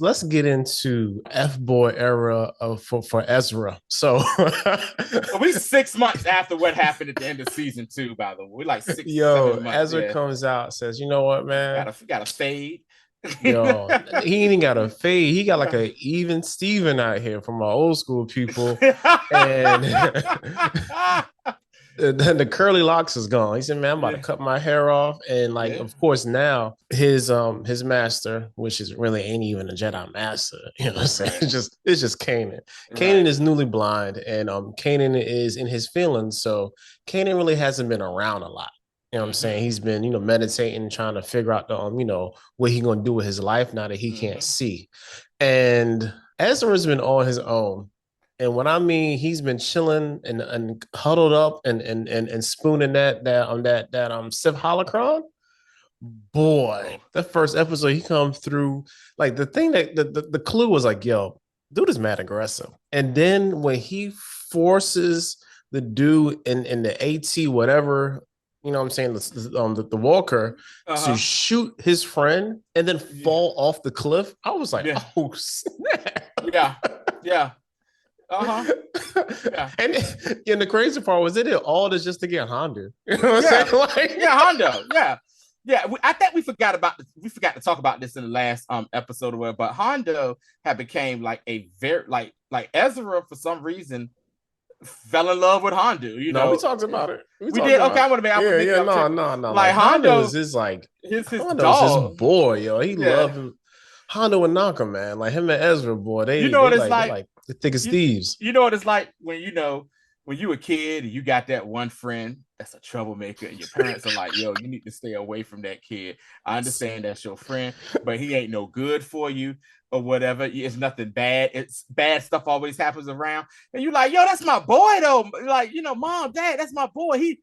let's get into F-boy era of for Ezra. So We 6 months after what happened at the end of season 2, by the way. We're like six, yo, 7 months. Ezra Yeah. comes out, says, you know what, man? Got a fade. Yo, he ain't even got a fade. He got like a even Steven out here from our old school people. And then the curly locks is gone. He said, "Man, I'm about to Yeah. cut my hair off." And like, Yeah. of course, now his master, which is really ain't even a Jedi master, you know what I'm saying? Right. It's just Kanan. Kanan Right. is newly blind, and Kanan is in his feelings. So Kanan really hasn't been around a lot. You know what I'm saying? Mm-hmm. He's been, meditating, trying to figure out the what he gonna do with his life now that he can't Mm-hmm. see. And Ezra's been on his own. And what I mean, he's been chilling and huddled up and spooning that Sith holocron. Boy, Oh. that first episode, he come through like the thing that the clue was like, yo, dude is mad aggressive. And then when he forces the dude in the AT whatever, you know what I'm saying, the walker to Uh-huh. shoot his friend and then Yeah. fall off the cliff, I was like, Yeah. oh snap. Yeah. Yeah. Uh-huh. Yeah. And the crazy part was it all this just to get Honda. You know what I'm saying? Yeah. Like, Yeah, Hondo. Yeah. Yeah. I think we forgot to talk about this in the last episode or whatever, but Hondo had became like a very like Ezra for some reason fell in love with Hondo, you no, we know. talked about it. We We talked did. Okay, about I it. want to make Yeah, make yeah, double check. no. Like Like Hondo is Hondo, his like his Hondo is his dog. boy, yo. He Yeah. love him. Hondo and Naka, man. Like him and Ezra, boy. You They know they what it's like they like? like the thickest You thieves. you know what it's like when when you a kid and you got that one friend that's a troublemaker and your parents are like, yo, you need to stay away from that kid. I understand that's your friend, but he ain't no good for you or whatever. It's nothing bad. It's bad stuff always happens around. And you like, yo, that's my boy though. Like, mom, dad, that's my boy.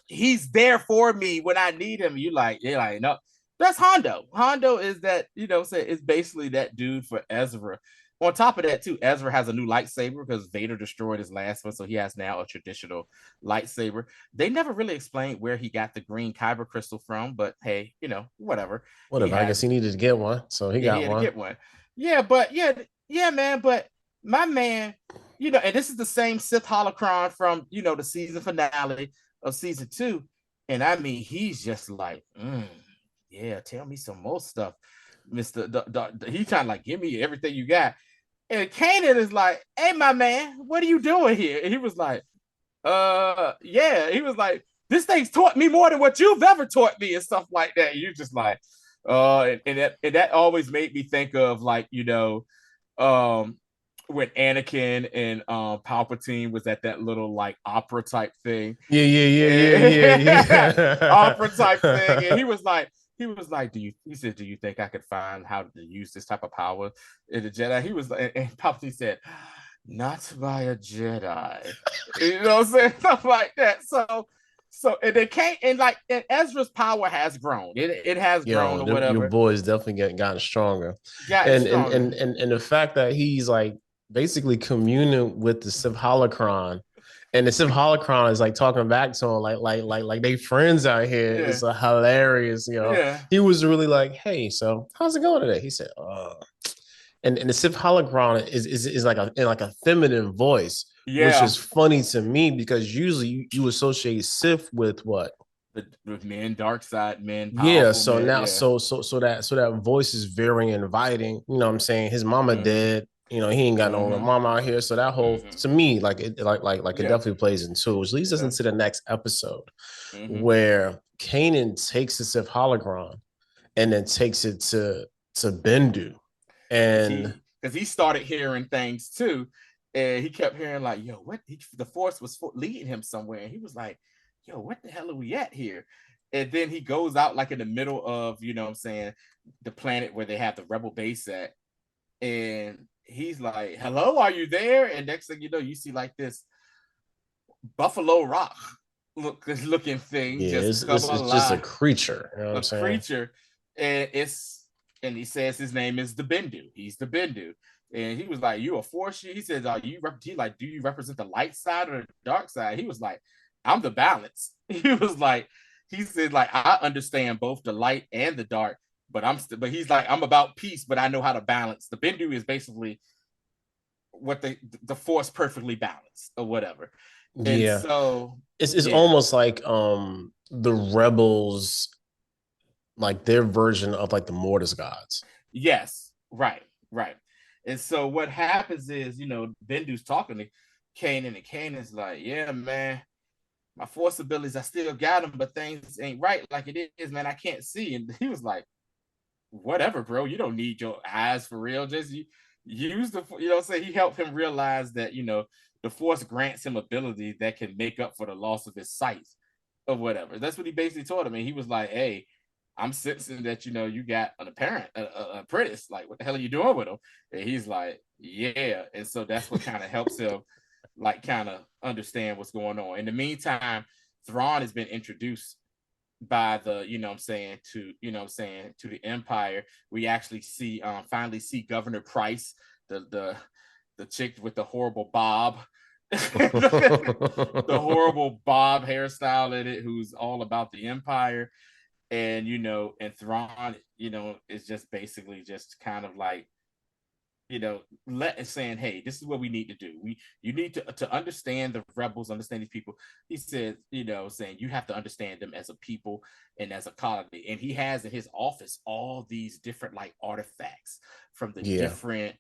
He's there for me when I need him. You're like, no. That's Hondo. Hondo is that, it's basically that dude for Ezra. On top of that, too, Ezra has a new lightsaber because Vader destroyed his last one, so he has now a traditional lightsaber. They never really explained where he got the green kyber crystal from, but hey, whatever. He Whatever. I guess has he it. needed to get one, so he Yeah, he got had to one. get one. Yeah, but yeah, man. But my man, and this is the same Sith holocron from the season finale of season 2, and I mean, he's just like, yeah, tell me some more stuff, Mister. He's trying to like give me everything you got. And Kanan is like, hey, my man, what are you doing here? And he was like, yeah. He was like, this thing's taught me more than what you've ever taught me and stuff like that. And you're just like, and that always made me think of like, when Anakin and Palpatine was at that little like opera type thing. Yeah. Opera type thing. And he was like, he said, do you think I could find how to use this type of power in the Jedi? He was like, and Palpatine said, not by a Jedi. You know what I'm saying? Stuff like that. So and they can't and Ezra's power has grown. It has grown Yo, or your whatever. boy's definitely gotten stronger, Gotten stronger. and the fact that he's like basically communing with the Sith holocron, and the Sith holocron is like talking back to him like they friends out here. Yeah. It's a hilarious, Yeah. He was really like, hey, so how's it going today? He said, and the Sith holocron is like a feminine voice, which Yeah. is funny to me because usually you associate Sith with what? The men, dark side men, Yeah, powerful so men. now Yeah. so that voice is very inviting. You know what I'm saying? His mama Mm-hmm. dead. He ain't got no real Mm-hmm. mama out here. So that whole Mm-hmm. to me, like it Yeah. definitely plays into, which leads us Yeah. into the next episode Mm-hmm. where Kanan takes the Sith hologram and then takes it to Bendu. Because And he started hearing things too, and he kept hearing like, "Yo, what?" The Force was leading him somewhere, and he was like, "Yo, what the hell are we at here?" And then he goes out like in the middle of, what I'm saying, the planet where they have the rebel base at, and he's like, "Hello, are you there?" And next thing you know, you see like this Buffalo Rock looking thing yeah, just come it's just a alive, creature. You know what a I'm saying? creature, and he says his name is the Bendu. He's the Bendu. And he was like, "You a force?" He says, do you represent the light side or the dark side?" He was like, "I'm the balance." He said, like, "I understand both the light and the dark, but he's like, I'm about peace, but I know how to balance. The Bendu is basically what the force perfectly balanced or whatever. And Yeah. so It's yeah. almost like the rebels, like their version of like the Mortis gods. Yes, right, right. And so what happens is, Bendu's talking to Kanan, and Kanan's like, yeah, man, my force abilities, I still got them, but things ain't right like it is, man. I can't see. And he was like, whatever, bro. You don't need your eyes for real. Just use the, say he helped him realize that, the force grants him ability that can make up for the loss of his sight or whatever. That's what he basically told him. And he was like, hey, I'm sensing that, you got an apprentice. Like, what the hell are you doing with him? And he's like, yeah. And so that's what kind of helps him, like, kind of understand what's going on. In the meantime, Thrawn has been introduced by the, to the Empire. We actually finally see Governor Price, the chick with the horrible bob. The horrible bob hairstyle in it, who's all about the Empire. And and Thrawn, is just basically just kind of like, saying, hey, this is what we need to do. You need to understand the rebels, understand these people. He said, saying you have to understand them as a people and as a colony. And he has in his office all these different like artifacts from the Yeah. different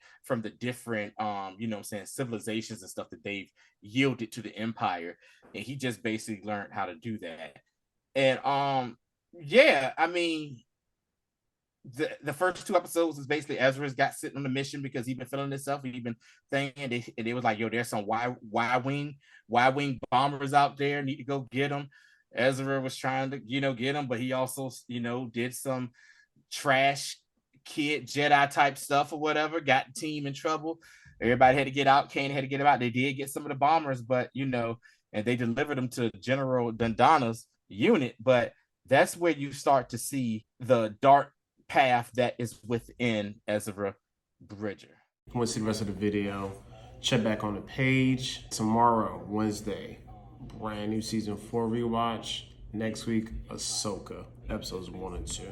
civilizations and stuff that they've yielded to the Empire. And he just basically learned how to do that. And yeah, I mean, the first two episodes is basically Ezra's got sitting on the mission because he's been feeling himself. He's been thinking, and it was like, yo, there's some Y-wing bombers out there. Need to go get them. Ezra was trying to, get them, but he also, did some trash kid Jedi type stuff or whatever. Got the team in trouble. Everybody had to get out. Kane had to get them out. They did get some of the bombers, but and they delivered them to General Dundana's unit. But that's where you start to see the dark path that is within Ezra Bridger. If you want to see the rest of the video, check back on the page. Tomorrow, Wednesday, brand new season 4 rewatch. Next week, Ahsoka, episodes 1 and 2.